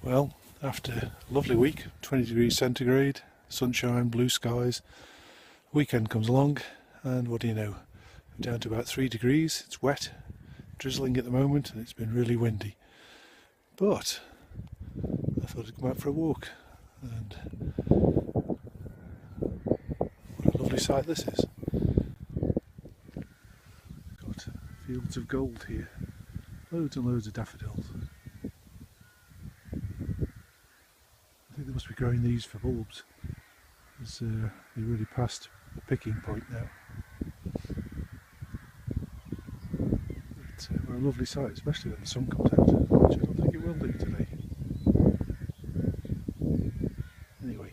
Well, after a lovely week, 20 degrees centigrade, sunshine, blue skies, weekend comes along and what do you know, I'm down to about 3 degrees, it's wet, drizzling at the moment and it's been really windy. But I thought I'd come out for a walk and what a lovely sight this is. Got fields of gold here, loads and loads of daffodils. I think they must be growing these for bulbs, as they're really past the picking point now. But what a lovely sight, especially when the sun comes out, which I don't think it will do today. Anyway,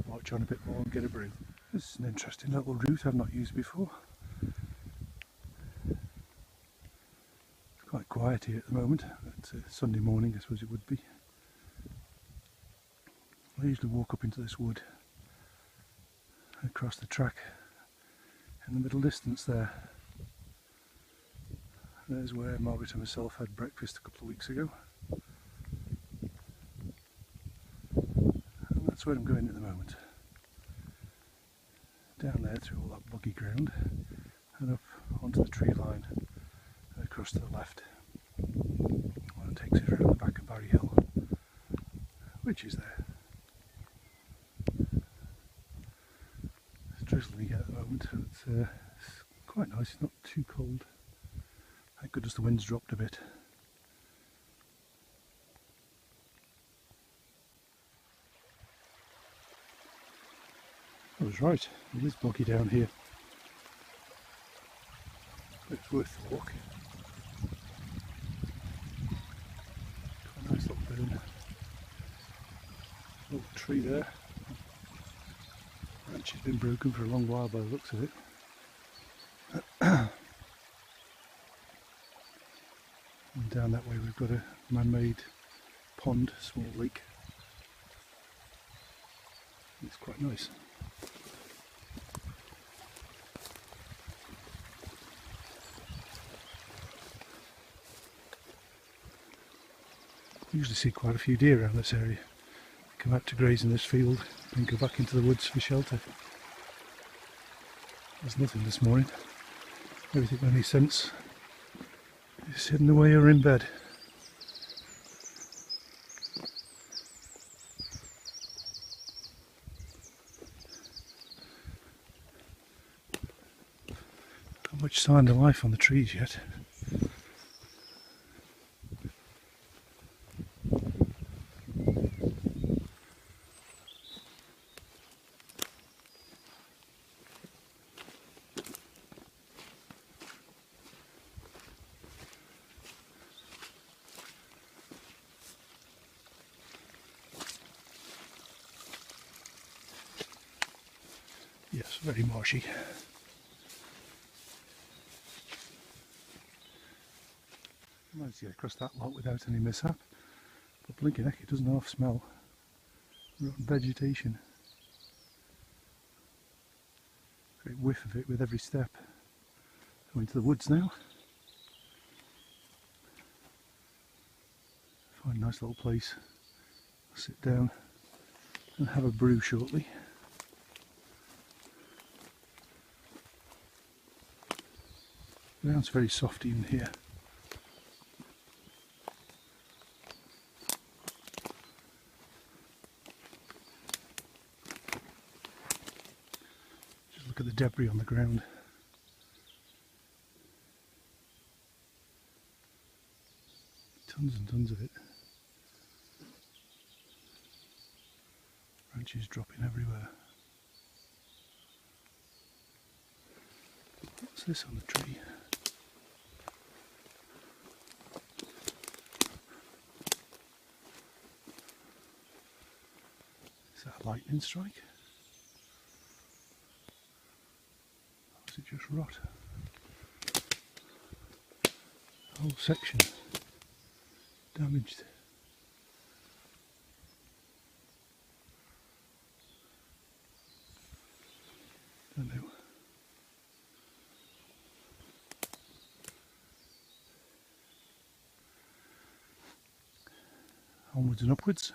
I'll march on a bit more and get a brew. This is an interesting little route I've not used before. It's quite quiet here at the moment. It's a Sunday morning, I suppose it would be. I usually walk up into this wood, across the track, in the middle distance there. There's where Margaret and myself had breakfast a couple of weeks ago. And that's where I'm going at the moment. Down there through all that boggy ground and up onto the tree line and across to the left. Well, it takes us around the back of Barry Hill, which is there. It's drizzling at the moment, so it's quite nice, it's not too cold. Thank goodness the wind's dropped a bit. I was right, it is boggy down here. But it's worth the walk. Quite a nice little burn. Little tree there. Branch has been broken for a long while by the looks of it. And down that way we've got a man-made pond, small lake. It's quite nice. I usually see quite a few deer around this area. Come out to graze in this field and go back into the woods for shelter. There's nothing this morning. Everything that makes sense is hidden away or in bed. Not much sign of life on the trees yet. Yes, very marshy. Managed to get across that lot without any mishap, but blinking heck, it doesn't half smell. Rotten vegetation. Great whiff of it with every step. Going to the woods now. Find a nice little place. I'll sit down and have a brew shortly. The ground's very soft even here. Just look at the debris on the ground. Tons and tons of it. Branches dropping everywhere. What's this on the tree? Is that a lightning strike? Or is it just rot? The whole section damaged. Don't know. onwards and upwards.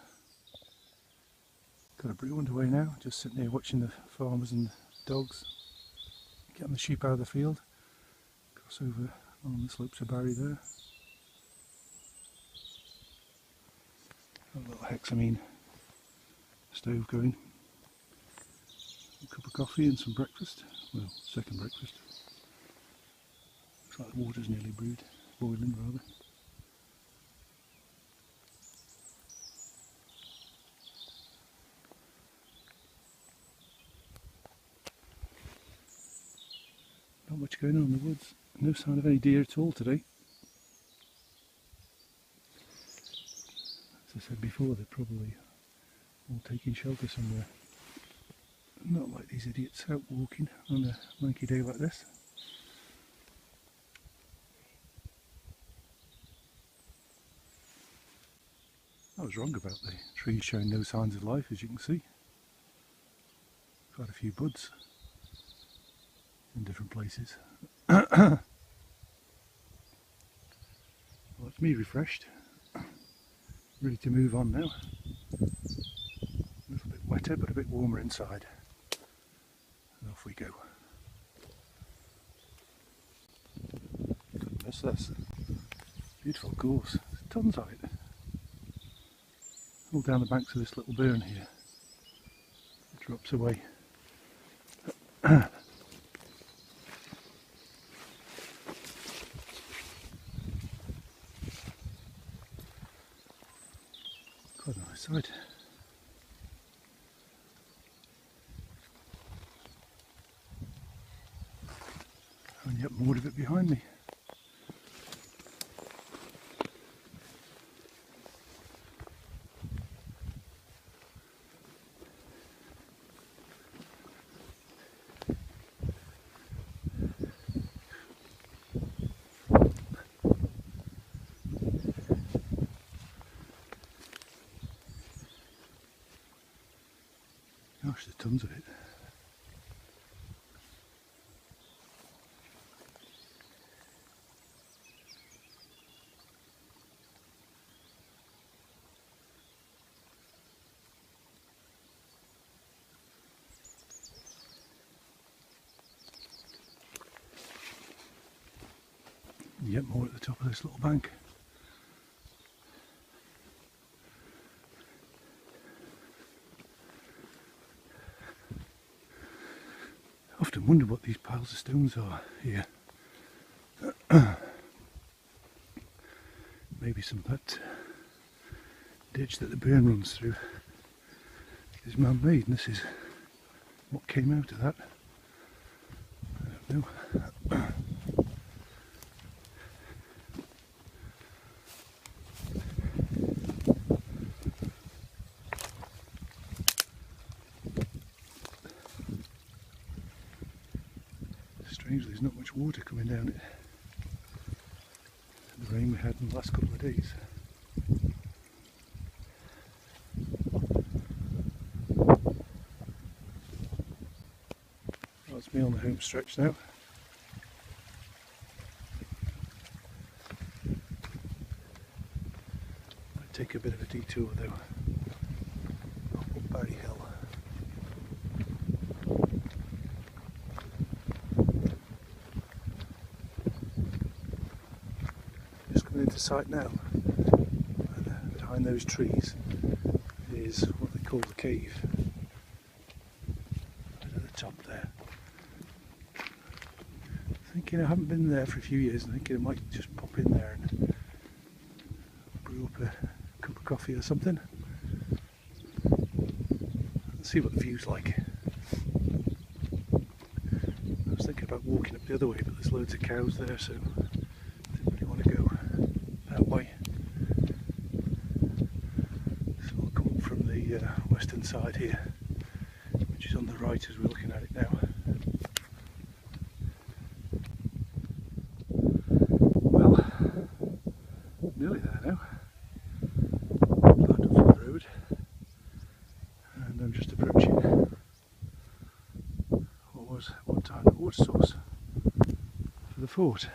Got a brew underway now, just sitting here watching the farmers and dogs getting the sheep out of the field. Cross over on the slopes of Barry there. Got a little hexamine stove going. A cup of coffee and some breakfast. Well, second breakfast. Looks like the water's nearly brewed, boiling rather. Not much going on in the woods. No sign of any deer at all today. As I said before, they're probably all taking shelter somewhere. Not like these idiots out walking on a lanky day like this. I was wrong about the trees showing no signs of life, as you can see. Quite a few buds in different places. Well, it's me refreshed, ready to move on now. A little bit wetter but a bit warmer inside. And off we go. Goodness, that's a beautiful gorse. There's tons of it. All down the banks of this little burn here. It drops away. Quite a nice sight. And yet more of it behind me. Gosh, there's tons of it. Yet more at the top of this little bank. I often wonder what these piles of stones are here. Maybe some of that ditch that the burn runs through is man-made, and this is what came out of that. I don't know. Strangely, there's not much water coming down it. The rain we had in the last couple of days. That's me on the home stretch now. Might take a bit of a detour though. Up Barry Hill. Into sight now, and behind those trees is what they call the cave. Right at the top there. Thinking I haven't been there for a few years, and thinking I might just pop in there and brew up a cup of coffee or something. And see what the view's like. I was thinking about walking up the other way, but there's loads of cows there, so I didn't really want to go that way. So I'll come up from the western side here, which is on the right as we're looking at it now. Well, nearly there now. Climbed up from the road, and I'm just approaching what was at one time the water source for the fort.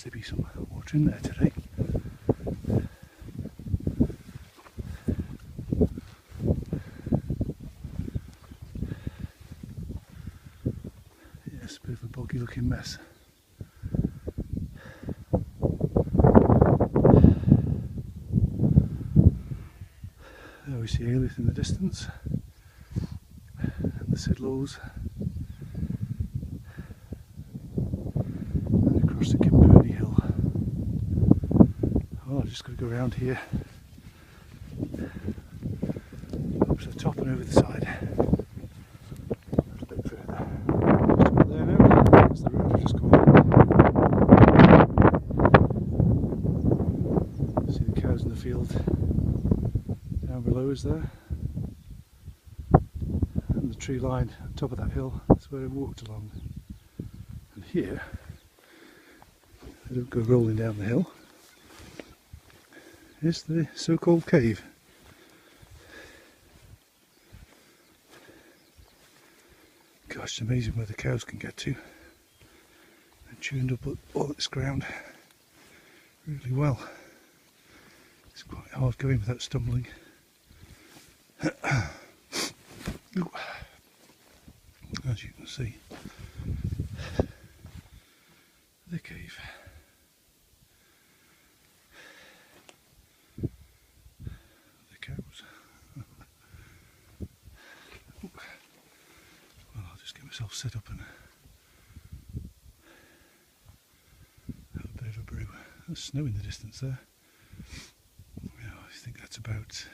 actually be some water in there today. Yes, a bit of a boggy looking mess. There we see Ailith in the distance, and the Sidlows, and across the Kimperney Hill. Oh, I've just got to go around here, up to the top and over the side. A bit further. Just up there now, that's the road I've just come on. See the cows in the field down below us there, and the tree line on top of that hill, that's where I walked along. And here, I don't go rolling down the hill, is the so-called cave. Gosh, it's amazing where the cows can get to. They're tuned up all this ground really well. It's quite hard going without stumbling. As you can see, the cave. The cows. Well, I'll just get myself set up and have a bit of a brew. There's snow in the distance there. I think that's about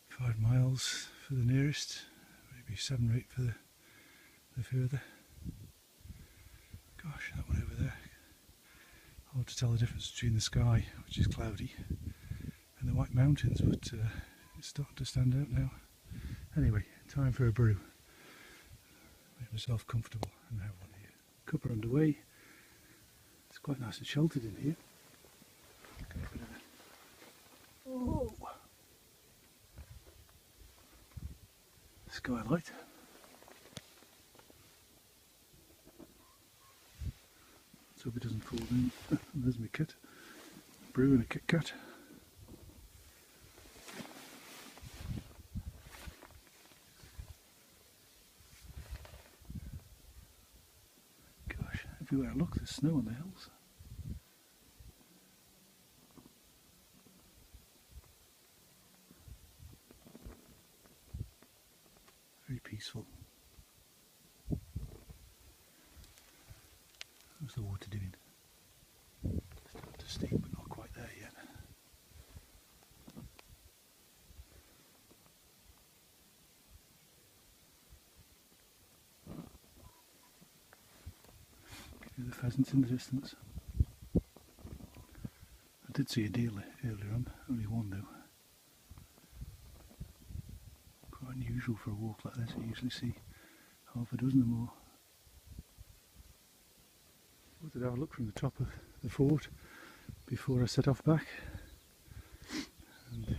5 miles for the nearest, maybe 7 or 8 for the further. Gosh, that one over there. Hard to tell the difference between the sky, which is cloudy, and the white mountains, but it's starting to stand out now. Anyway, time for a brew. Make myself comfortable and have one here. Cuppa underway. It's quite nice and sheltered in here. Oh. Skylight. Let's hope it doesn't fall down. There's my kit. Brew and a Kit Kat. Gosh, everywhere I look there's snow on the hills. Very peaceful. How's the water doing? Starting to steam, but not quite there yet. Hear the pheasants in the distance. I did see a deer earlier on, only one though. Quite unusual for a walk like this. I usually see half a dozen or more. I wanted to have a look from the top of the fort before I set off back. And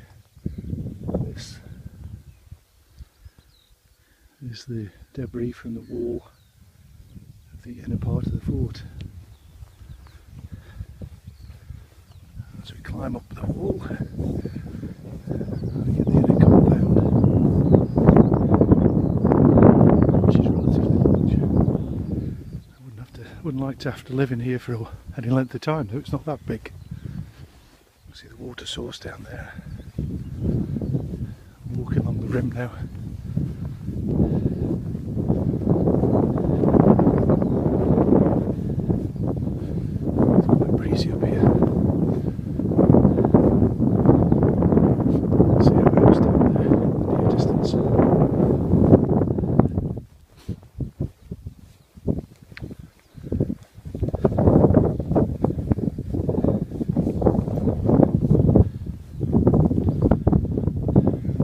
this is the debris from the wall of the inner part of the fort. As we climb up the wall, we get the inner compound, which is relatively large. I wouldn't like to have to live in here for any length of time, though. It's not that big. You see the water source down there. I'm walking along the rim now. It's quite breezy up here. See how it is down there in the near distance.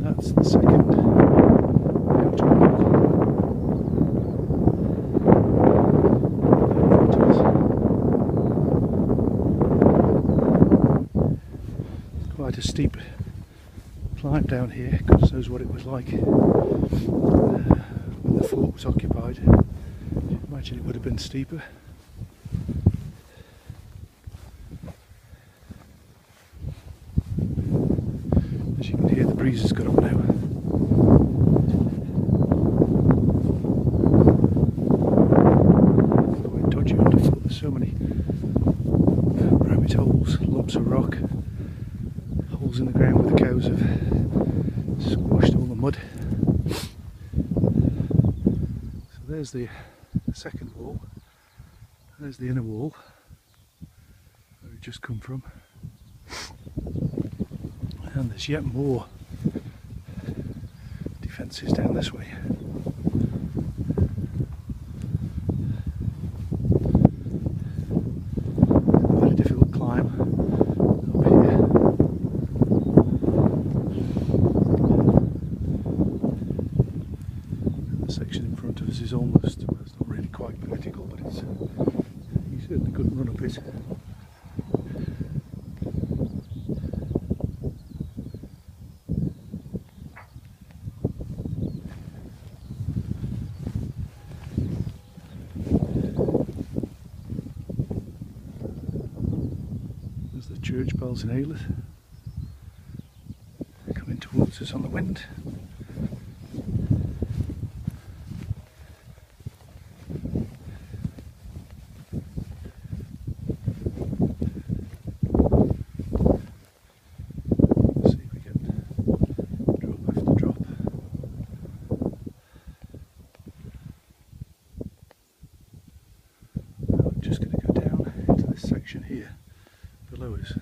That's the second outer wall. It's quite a steep climb down here. God knows what it was like when the fort was occupied. I imagine it would have been steeper. breeze has got up now. Quite dodgy underfoot, there's so many rabbit holes, lumps of rock, holes in the ground where the cows have squashed all the mud. So there's the second wall, there's the inner wall where we've just come from, and there's yet more defences down this way. Very difficult climb up here. The section in front of us is almost, well, it's not really quite vertical, but it's you certainly couldn't run up it. There's the church bells in Aylett coming towards us on the wind. Just going to go down into this section here below us.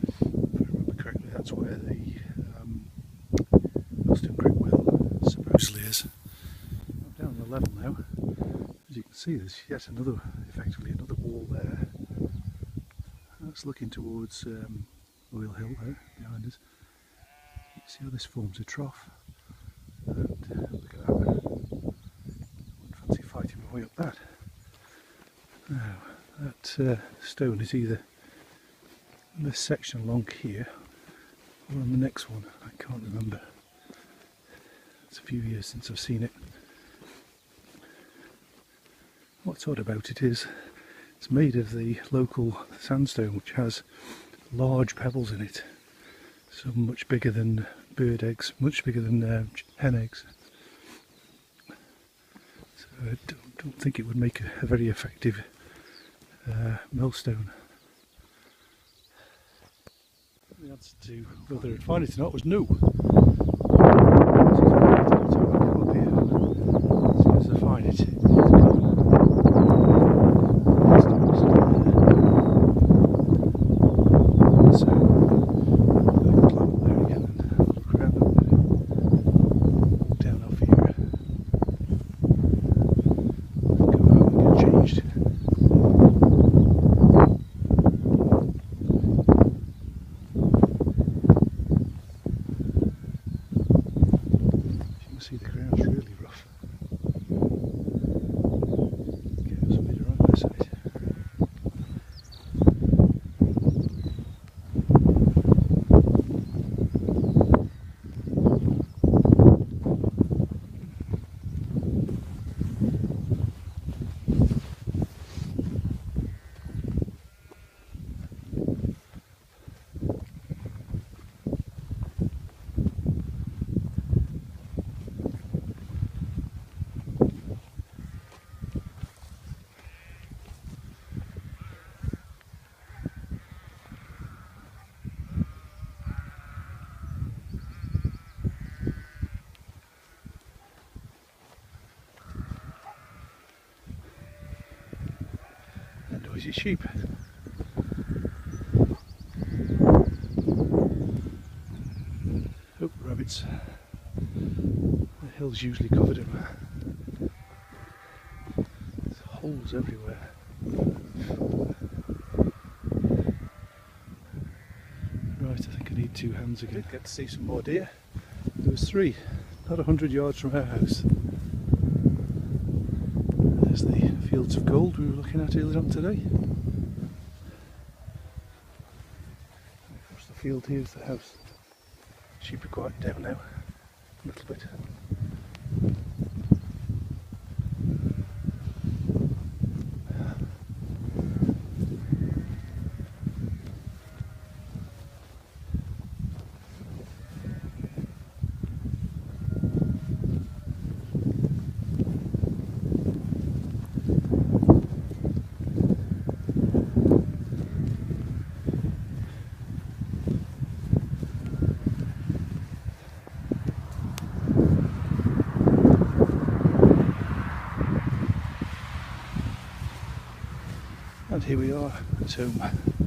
If I remember correctly, that's where the Millstone Creek well supposedly is. I'm down on the level now. As you can see, there's yet another, effectively another wall there. That's looking towards Oil Hill there behind us. You can see how this forms a trough. And look at that. I wouldn't fancy fighting my way up that. Now, that stone is either in this section along here or on the next one. I can't remember. It's a few years since I've seen it. What's odd about it is it's made of the local sandstone, which has large pebbles in it. Some much bigger than bird eggs, much bigger than hen eggs. So I don't think it would make a very effective millstone. The answer to whether I'd find it or not was no. As soon as I find it, so I'll climb up there again and look around a bit. Down off here. Go out and get changed. See, the ground's really rough. Cows have made a right mess of it. Noisy sheep. Oh, rabbits. The hill's usually covered in there's holes everywhere. Right, I think I need two hands again. Get to see some more deer. There was three, not 100 yards from our house. There's the fields of gold we were looking at earlier on today. Across the field here's the house. Sheep are quieting down now, a little bit. here we are at home.